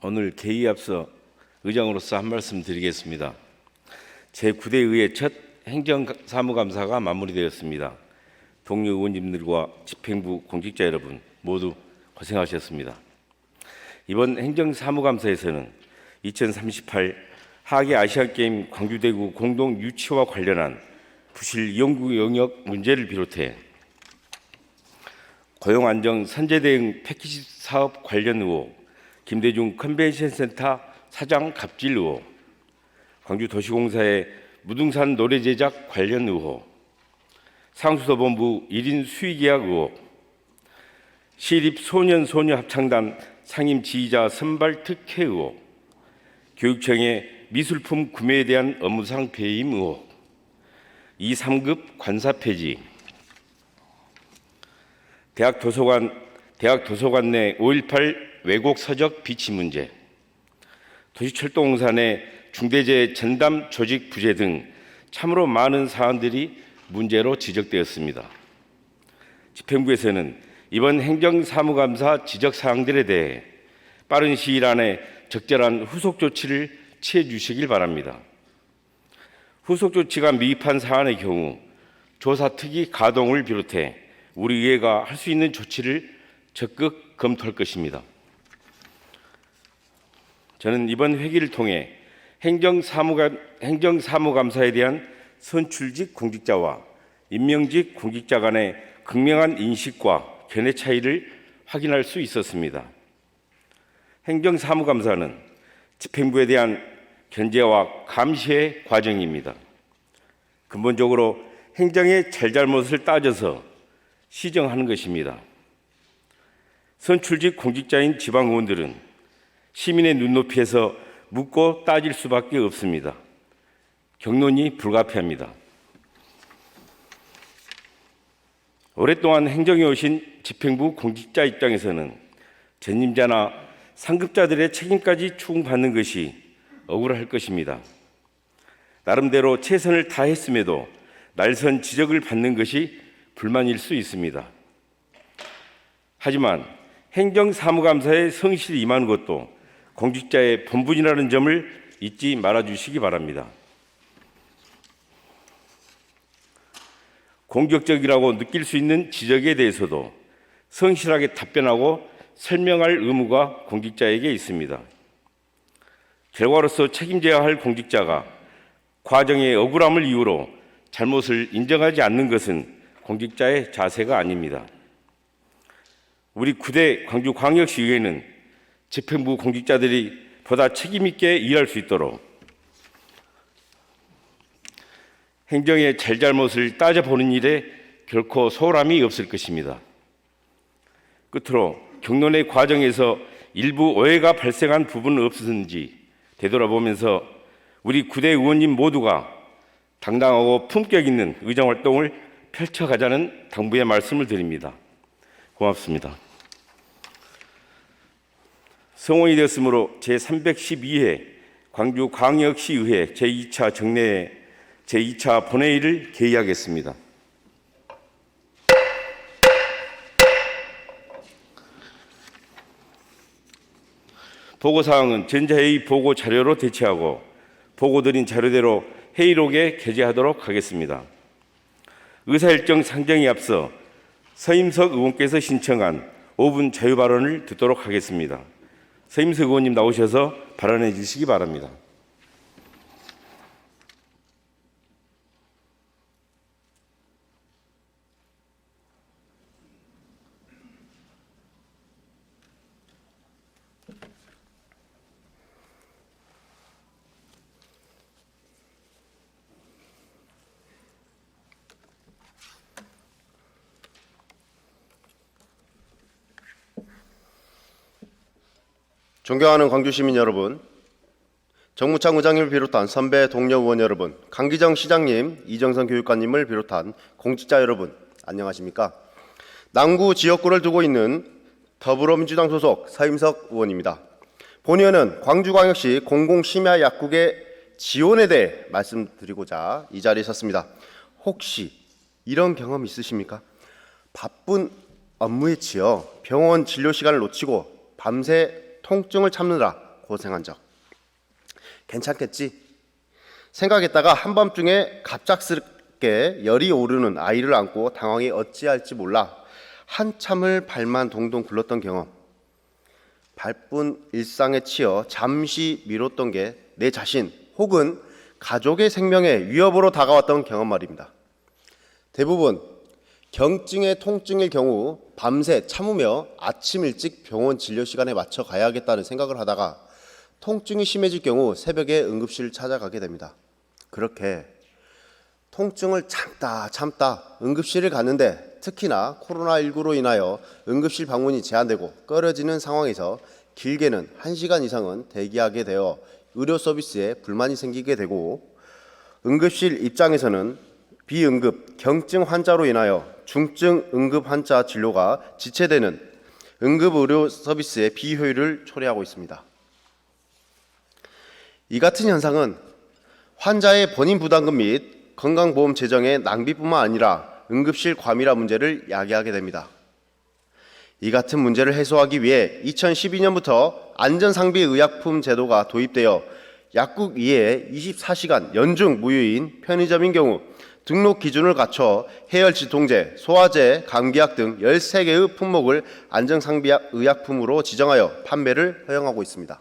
오늘 개의에 앞서 의장으로서 한 말씀 드리겠습니다. 제9대 의회 첫 행정사무감사가 마무리되었습니다. 동료 의원님들과 집행부 공직자 여러분 모두 고생하셨습니다. 이번 행정사무감사에서는 2038 하계 아시안게임 광주대구 공동 유치와 관련한 부실 연구 영역 문제를 비롯해 고용안정 선제대응 패키지 사업 관련 의혹, 김대중 컨벤션센터 사장 갑질 의혹, 광주도시공사의 무등산 노래 제작 관련 의혹, 상수도본부 1인 수의계약 의혹, 시립소년소녀합창단 상임 지휘자 선발 특혜 의혹, 교육청의 미술품 구매에 대한 업무상 배임 의혹, 2, 3급 관사 폐지, 대학 도서관 내 5.18 왜곡 서적 비치 문제, 도시철도공사 내 중대재해 전담 조직 부재 등 참으로 많은 사안들이 문제로 지적되었습니다. 집행부에서는 이번 행정사무감사 지적사항들에 대해 빠른 시일 안에 적절한 후속 조치를 취해 주시길 바랍니다. 후속 조치가 미흡한 사안의 경우 조사특위 가동을 비롯해 우리 의회가 할 수 있는 조치를 적극 검토할 것입니다. 저는 이번 회기를 통해 행정사무감사에 대한 선출직 공직자와 임명직 공직자 간의 극명한 인식과 견해 차이를 확인할 수 있었습니다. 행정사무감사는 집행부에 대한 견제와 감시의 과정입니다. 근본적으로 행정의 잘잘못을 따져서 시정하는 것입니다. 선출직 공직자인 지방의원들은 시민의 눈높이에서 묻고 따질 수밖에 없습니다. 경론이 불가피합니다. 오랫동안 행정에 오신 집행부 공직자 입장에서는 전임자나 상급자들의 책임까지 추궁받는 것이 억울할 것입니다. 나름대로 최선을 다했음에도 날선 지적을 받는 것이 불만일 수 있습니다. 하지만 행정사무감사에 성실히 임하는 것도 공직자의 본분이라는 점을 잊지 말아주시기 바랍니다. 공격적이라고 느낄 수 있는 지적에 대해서도 성실하게 답변하고 설명할 의무가 공직자에게 있습니다. 결과로서 책임져야 할 공직자가 과정의 억울함을 이유로 잘못을 인정하지 않는 것은 공직자의 자세가 아닙니다. 우리 9대 광주광역시의회는 집행부 공직자들이 보다 책임있게 일할 수 있도록 행정의 잘잘못을 따져보는 일에 결코 소홀함이 없을 것입니다. 끝으로 경론의 과정에서 일부 오해가 발생한 부분은 없었는지 되돌아보면서 우리 9대 의원님 모두가 당당하고 품격 있는 의정활동을 펼쳐가자는 당부의 말씀을 드립니다. 고맙습니다. 성원이 되었으므로 제312회 광주광역시의회 제2차 정례회 제2차 본회의를 개의하겠습니다. 보고사항은 전자회의 보고 자료로 대체하고 보고드린 자료대로 회의록에 게재하도록 하겠습니다. 의사일정 상정에 앞서 서임석 의원께서 신청한 5분 자유발언을 듣도록 하겠습니다. 서임석 의원님 나오셔서 발언해 주시기 바랍니다. 존경하는 광주시민 여러분, 정무창 의장님을 비롯한 선배 동료 의원 여러분, 강기정 시장님, 이정선 교육관님을 비롯한 공직자 여러분, 안녕하십니까? 남구 지역구를 두고 있는 더불어민주당 소속 서임석 의원입니다. 본의원은 광주광역시 공공심야약국의 지원에 대해 말씀드리고자 이 자리에 섰습니다. 혹시 이런 경험 있으십니까? 바쁜 업무에 치여 병원 진료 시간을 놓치고 밤새 통증을 참느라 고생한 적. 괜찮겠지? 생각했다가 한밤중에 갑작스럽게 열이 오르는 아이를 안고 당황히 어찌할지 몰라 한참을 발만 동동 굴렀던 경험. 바쁜 일상에 치여 잠시 미뤘던 게 내 자신 혹은 가족의 생명에 위협으로 다가왔던 경험 말입니다. 대부분 경증의 통증일 경우 밤새 참으며 아침 일찍 병원 진료 시간에 맞춰 가야겠다는 생각을 하다가 통증이 심해질 경우 새벽에 응급실을 찾아가게 됩니다. 그렇게 통증을 참다 응급실을 갔는데 특히나 코로나19로 인하여 응급실 방문이 제한되고 꺼려지는 상황에서 길게는 1시간 이상은 대기하게 되어 의료 서비스에 불만이 생기게 되고 응급실 입장에서는 비응급 경증 환자로 인하여 중증 응급 환자 진료가 지체되는 응급 의료 서비스의 비효율을 초래하고 있습니다. 이 같은 현상은 환자의 본인 부담금 및 건강보험 재정의 낭비뿐만 아니라 응급실 과밀화 문제를 야기하게 됩니다. 이 같은 문제를 해소하기 위해 2012년부터 안전상비의약품 제도가 도입되어 약국 이외에 24시간 연중 무휴인 편의점인 경우 등록 기준을 갖춰 해열치 통제, 소화제, 감기약 등 13개의 품목을 안전상비의약품으로 지정하여 판매를 허용하고 있습니다.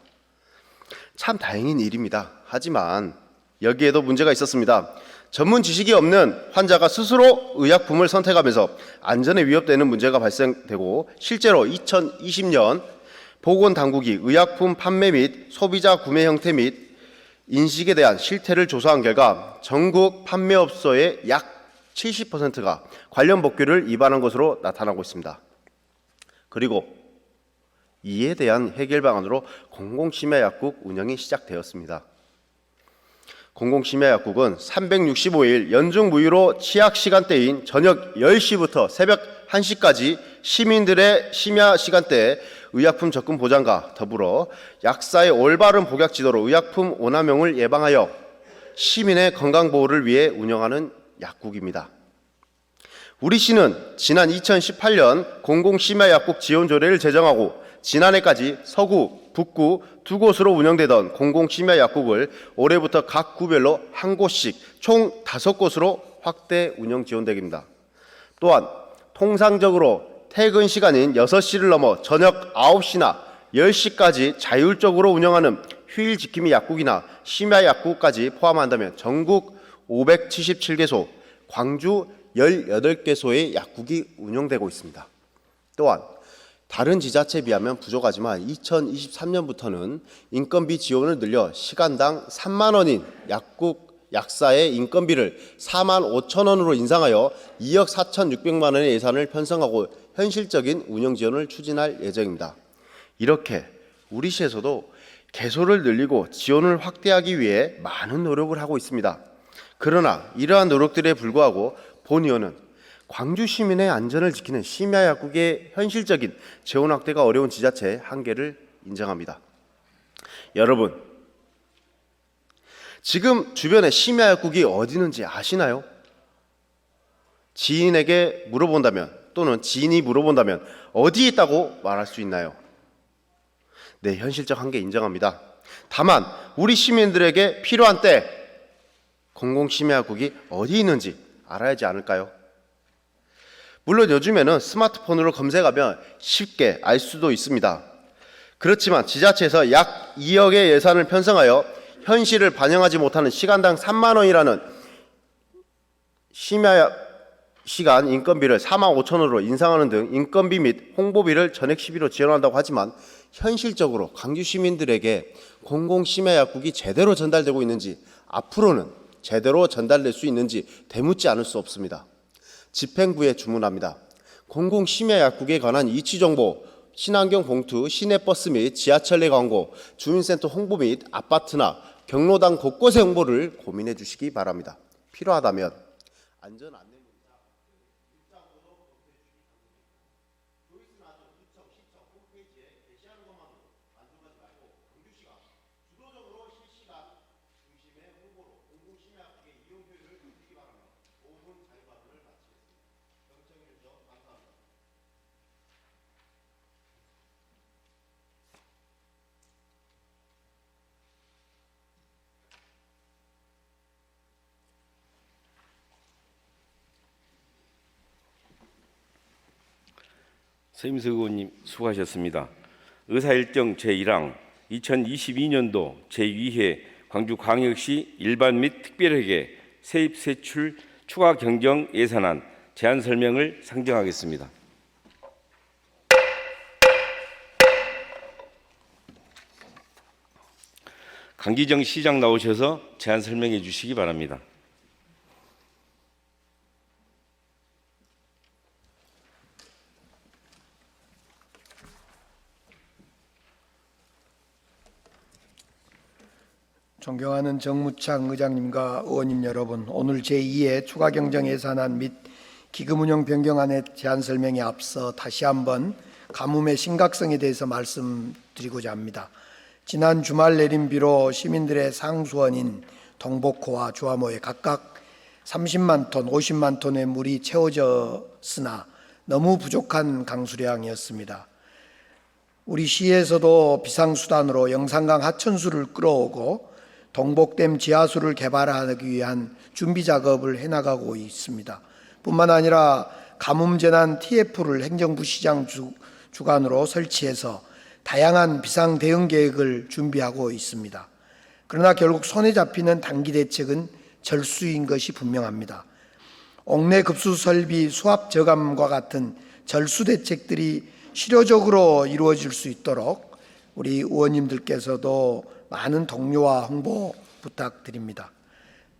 참 다행인 일입니다. 하지만 여기에도 문제가 있었습니다. 전문 지식이 없는 환자가 스스로 의약품을 선택하면서 안전에 위협되는 문제가 발생되고 실제로 2020년 보건당국이 의약품 판매 및 소비자 구매 형태 및 인식에 대한 실태를 조사한 결과 전국 판매업소의 약 70%가 관련 법규를 위반한 것으로 나타나고 있습니다. 그리고 이에 대한 해결 방안으로 공공심야약국 운영이 시작되었습니다. 공공심야약국은 365일 연중 무휴로 취약 시간대인 저녁 10시부터 새벽 1시까지 시민들의 심야 시간대에 의약품 접근 보장과 더불어 약사의 올바른 복약 지도로 의약품 오남용을 예방하여 시민의 건강 보호를 위해 운영하는 약국입니다. 우리 시는 지난 2018년 공공심야약국 지원 조례를 제정하고 지난해까지 서구, 북구 두 곳으로 운영되던 공공심야약국을 올해부터 각 구별로 한 곳씩 총 5곳으로 확대 운영 지원됩니다. 또한 통상적으로 퇴근 시간인 6시를 넘어 저녁 9시나 10시까지 자율적으로 운영하는 휴일 지킴이 약국이나 심야약국까지 포함한다면 전국 577개소, 광주 18개소의 약국이 운영되고 있습니다. 또한 다른 지자체에 비하면 부족하지만 2023년부터는 인건비 지원을 늘려 시간당 3만 원인 약사의 인건비를 4만 5천 원으로 인상하여 2억 4,600만 원의 예산을 편성하고 현실적인 운영 지원을 추진할 예정입니다. 이렇게 우리 시에서도 개소를 늘리고 지원을 확대하기 위해 많은 노력을 하고 있습니다. 그러나 이러한 노력들에 불구하고 본 의원은 광주 시민의 안전을 지키는 심야약국의 현실적인 재원 확대가 어려운 지자체의 한계를 인정합니다. 여러분, 지금 주변에 심야약국이 어디 있는지 아시나요? 지인에게 물어본다면 또는 지인이 물어본다면 어디에 있다고 말할 수 있나요? 네, 현실적 한계 인정합니다. 다만 우리 시민들에게 필요한 때 공공심야약국이 어디 있는지 알아야 하지 않을까요? 물론 요즘에는 스마트폰으로 검색하면 쉽게 알 수도 있습니다. 그렇지만 지자체에서 약 2억의 예산을 편성하여 현실을 반영하지 못하는 시간당 3만 원이라는 심야 시간 인건비를 4만 5천 원으로 인상하는 등 인건비 및 홍보비를 전액 시비로 지원한다고 하지만 현실적으로 광주 시민들에게 공공심야약국이 제대로 전달되고 있는지 앞으로는 제대로 전달될 수 있는지 되묻지 않을 수 없습니다. 집행부에 주문합니다. 공공심야약국에 관한 이치정보, 친환경 봉투, 시내버스 및 지하철 내 광고, 주민센터 홍보 및 아파트나 경로당 곳곳의 홍보를 고민해 주시기 바랍니다. 필요하다면 안전 안내 서임석 의원님 수고하셨습니다. 의사일정 제1항 2022년도 제2회 광주광역시 일반 및 특별회계 세입세출 추가 경정 예산안 제안 설명을 상정하겠습니다. 강기정 시장 나오셔서 제안 설명해 주시기 바랍니다. 존경하는 정무창 의장님과 의원님 여러분, 오늘 제2회 추가경정 예산안 및 기금운용 변경안의 제안 설명에 앞서 다시 한번 가뭄의 심각성에 대해서 말씀드리고자 합니다. 지난 주말 내린 비로 시민들의 상수원인 동복호와 주화모에 각각 30만 톤, 50만 톤의 물이 채워졌으나 너무 부족한 강수량이었습니다. 우리 시에서도 비상수단으로 영산강 하천수를 끌어오고 동복댐 지하수를 개발하기 위한 준비 작업을 해나가고 있습니다. 뿐만 아니라 가뭄재난 TF를 행정부 시장 주관으로 설치해서 다양한 비상 대응 계획을 준비하고 있습니다. 그러나 결국 손에 잡히는 단기 대책은 절수인 것이 분명합니다. 옥내 급수 설비 수압 저감과 같은 절수 대책들이 실효적으로 이루어질 수 있도록 우리 의원님들께서도 많은 독려와 홍보 부탁드립니다.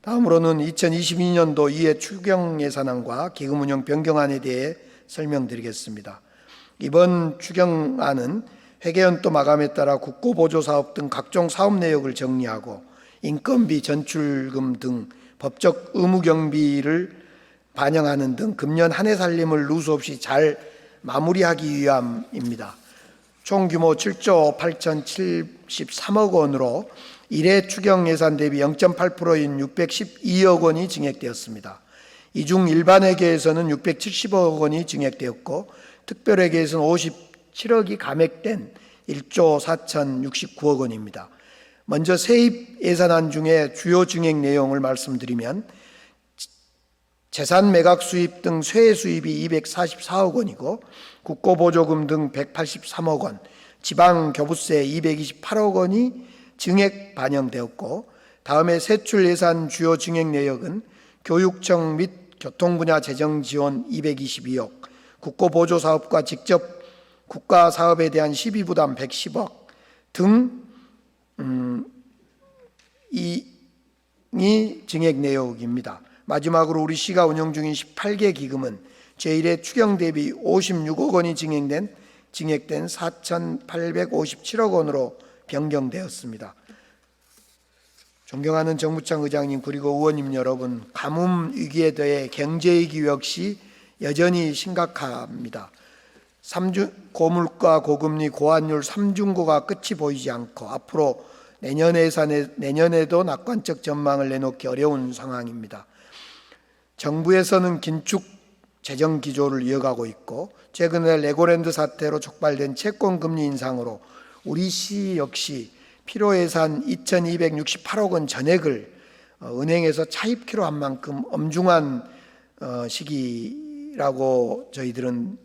다음으로는 2022년도 2회 추경 예산안과 기금운용 변경안에 대해 설명드리겠습니다. 이번 추경안은 회계연도 마감에 따라 국고보조사업 등 각종 사업 내역을 정리하고 인건비, 전출금 등 법적 의무 경비를 반영하는 등 금년 한 해 살림을 누수 없이 잘 마무리하기 위함입니다. 총 규모 7조 8,073억 원으로 1회 추경 예산 대비 0.8%인 612억 원이 증액되었습니다. 이 중 일반회계에서는 670억 원이 증액되었고 특별회계에서는 57억이 감액된 1조 4,069억 원입니다. 먼저 세입 예산안 중에 주요 증액 내용을 말씀드리면 재산 매각 수입 등 세외 수입이 244억 원이고 국고보조금 등 183억 원, 지방교부세 228억 원이 증액 반영되었고 다음에 세출 예산 주요 증액 내역은 교육청 및 교통 분야 재정 지원 222억, 국고보조사업과 직접 국가사업에 대한 시비부담 110억 등 이 증액 내역입니다. 마지막으로 우리 시가 운영 중인 18개 기금은 제1회 추경 대비 56억 원이 증액된 4,857억 원으로 변경되었습니다. 존경하는 정무창 의장님 그리고 의원님 여러분, 가뭄 위기에 대해 경제위기 역시 여전히 심각합니다. 고물가, 고금리, 고환율 3중고가 끝이 보이지 않고 앞으로 내년에도 낙관적 전망을 내놓기 어려운 상황입니다. 정부에서는 긴축 재정 기조를 이어가고 있고 최근에 레고랜드 사태로 촉발된 채권 금리 인상으로 우리 시 역시 필요예산 2,268억 원 전액을 은행에서 차입키로 한 만큼 엄중한 시기라고 저희들은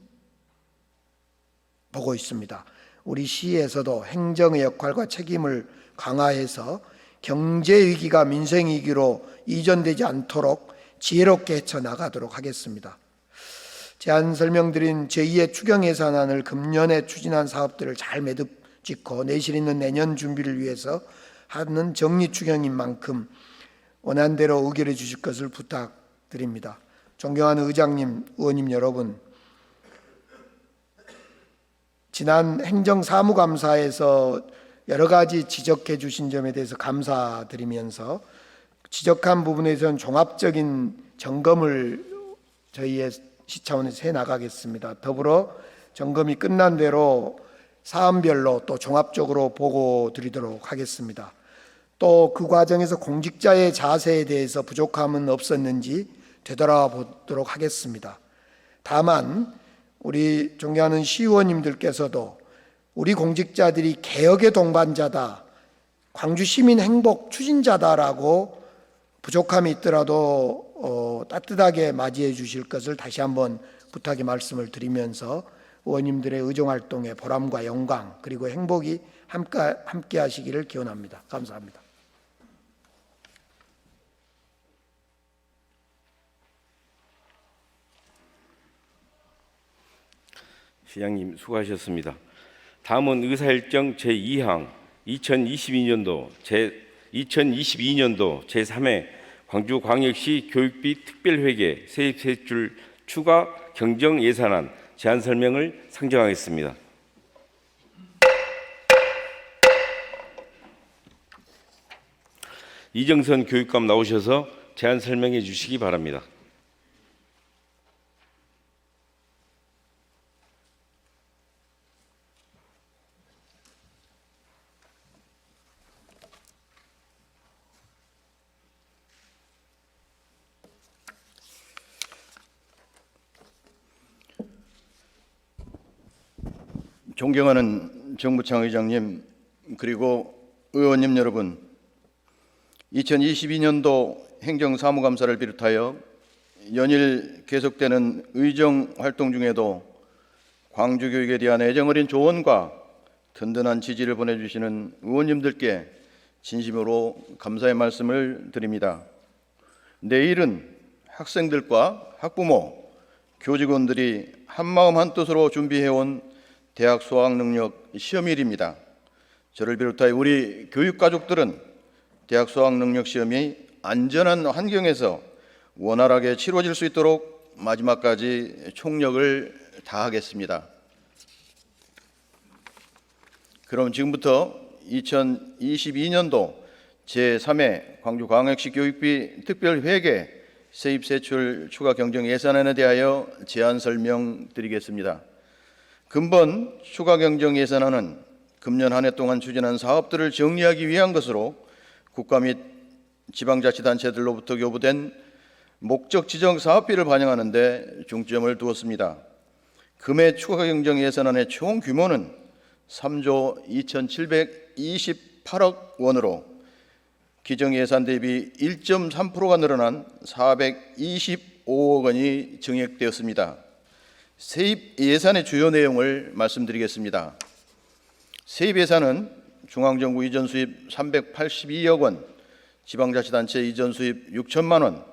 보고 있습니다. 우리 시에서도 행정의 역할과 책임을 강화해서 경제위기가 민생위기로 이전되지 않도록 지혜롭게 헤쳐나가도록 하겠습니다. 제안 설명드린 제2의 추경예산안을 금년에 추진한 사업들을 잘 매듭 짓고 내실 있는 내년 준비를 위해서 하는 정리추경인 만큼 원한대로 의결해 주실 것을 부탁드립니다. 존경하는 의장님, 의원님 여러분, 지난 행정사무감사에서 여러 가지 지적해 주신 점에 대해서 감사드리면서 지적한 부분에서는 종합적인 점검을 저희의 시 차원에서 해나가겠습니다. 더불어 점검이 끝난 대로 사안별로 또 종합적으로 보고 드리도록 하겠습니다. 또 그 과정에서 공직자의 자세에 대해서 부족함은 없었는지 되돌아보도록 하겠습니다. 다만 우리 존경하는 시의원님들께서도 우리 공직자들이 개혁의 동반자다, 광주 시민 행복 추진자다라고 부족함이 있더라도 따뜻하게 맞이해 주실 것을 다시 한번 부탁의 말씀을 드리면서 의원님들의 의정활동의 보람과 영광 그리고 행복이 함께 하시기를 기원합니다. 감사합니다. 시장님 수고하셨습니다. 다음은 의사일정 제2항 2022년도 제3회 광주광역시 교육비 특별회계 세입세출 추가 경정 예산안 제안 설명을 상정하겠습니다. 이정선 교육감 나오셔서 제안 설명해 주시기 바랍니다. 존경하는 정무창 의장님 그리고 의원님 여러분, 2022년도 행정사무감사를 비롯하여 연일 계속되는 의정 활동 중에도 광주교육에 대한 애정어린 조언과 든든한 지지를 보내주시는 의원님들께 진심으로 감사의 말씀을 드립니다. 내일은 학생들과 학부모, 교직원들이 한마음 한뜻으로 준비해온 대학 수학능력 시험일입니다. 저를 비롯하여 우리 교육가족들은 대학 수학능력 시험이 안전한 환경에서 원활하게 치러질 수 있도록 마지막까지 총력을 다하겠습니다. 그럼 지금부터 2022년도 제3회 광주광역시 교육비 특별회계 세입세출 추가 경정 예산안에 대하여 제안 설명드리겠습니다. 근본 추가 경정 예산안은 금년 한 해 동안 추진한 사업들을 정리하기 위한 것으로 국가 및 지방자치단체들로부터 교부된 목적 지정 사업비를 반영하는 데 중점을 두었습니다. 금해 추가 경정 예산안의 총 규모는 3조 2,728억 원으로 기정 예산 대비 1.3%가 늘어난 425억 원이 증액되었습니다. 세입 예산의 주요 내용을 말씀드리겠습니다. 세입 예산은 중앙정부 이전 수입 382억 원, 지방자치단체 이전 수입 6천만 원,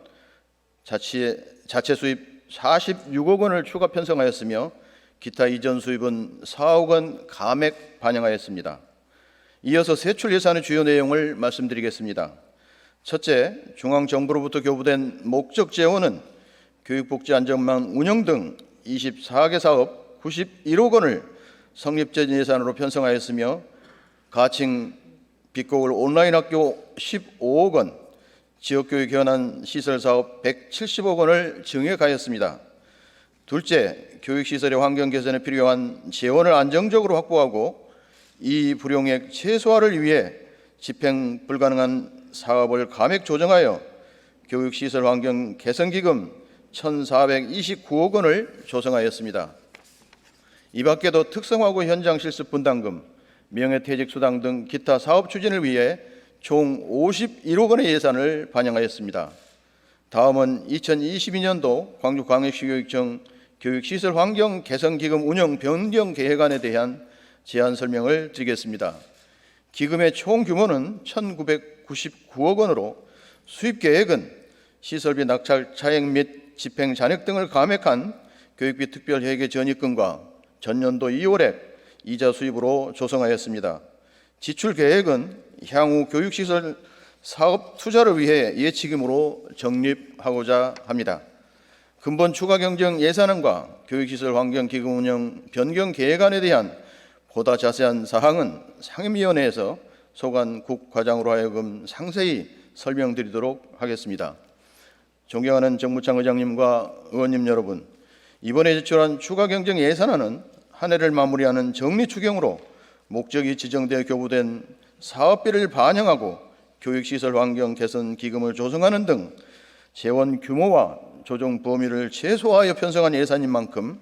자체 수입 46억 원을 추가 편성하였으며 기타 이전 수입은 4억 원 감액 반영하였습니다. 이어서 세출 예산의 주요 내용을 말씀드리겠습니다. 첫째, 중앙정부로부터 교부된 목적 재원은 교육복지안전망 운영 등 24개 사업 91억 원을 성립전 예산으로 편성하였으며 가칭 빛고울 온라인 학교 15억 원, 지역교육 현안 시설 사업 170억 원을 증액하였습니다. 둘째, 교육시설의 환경 개선에 필요한 재원을 안정적으로 확보하고 이 불용액 최소화를 위해 집행 불가능한 사업을 감액 조정하여 교육시설 환경 개선기금 1,429억 원을 조성하였습니다. 이 밖에도 특성화고 현장 실습 분담금, 명예퇴직 수당 등 기타 사업 추진을 위해 총 51억 원의 예산을 반영하였습니다. 다음은 2022년도 광주광역시교육청 교육시설 환경 개선기금 운영 변경 계획안에 대한 제안 설명을 드리겠습니다. 기금의 총 규모는 1,999억 원으로 수입 계획은 시설비 낙찰 차액 및 집행 잔액 등을 감액한 교육비 특별회계 전입금과 전년도 2월에 이자 수입으로 조성하였습니다. 지출 계획은 향후 교육시설 사업 투자를 위해 예치금으로 적립하고자 합니다. 근본 추가 경정 예산안과 교육시설 환경기금 운영 변경 계획안에 대한 보다 자세한 사항은 상임위원회에서 소관 국과장으로 하여금 상세히 설명드리도록 하겠습니다. 존경하는 정무창 의장님과 의원님 여러분, 이번에 제출한 추가 경정 예산안은 한 해를 마무리하는 정리 추경으로 목적이 지정되어 교부된 사업비를 반영하고 교육시설 환경 개선 기금을 조성하는 등 재원 규모와 조정 범위를 최소화하여 편성한 예산인 만큼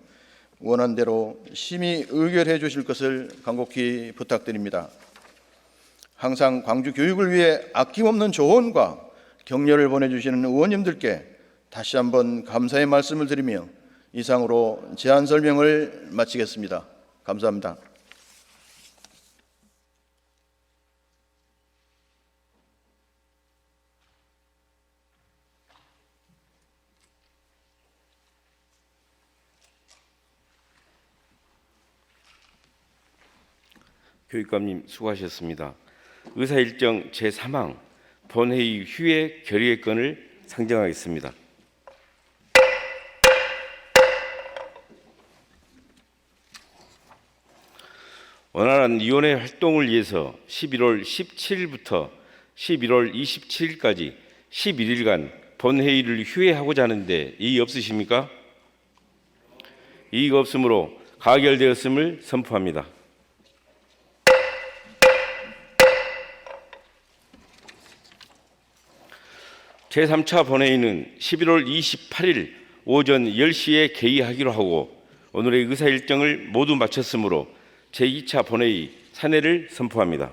원안대로 심의 의결해 주실 것을 간곡히 부탁드립니다. 항상 광주 교육을 위해 아낌없는 조언과 격려를 보내주시는 의원님들께 다시 한번 감사의 말씀을 드리며 이상으로 제안 설명을 마치겠습니다. 감사합니다. 교육감님 수고하셨습니다. 의사일정 제3항 본회의 휴회 결의의 건을 상정하겠습니다. 원활한 위원회 활동을 위해서 11월 17일부터 11월 27일까지 11일간 본회의를 휴회하고자 하는데 이의 없으십니까? 이의가 없으므로 가결되었음을 선포합니다. 제3차 본회의는 11월 28일 오전 10시에 개의하기로 하고 오늘의 의사일정을 모두 마쳤으므로 제2차 본회의 산회를 선포합니다.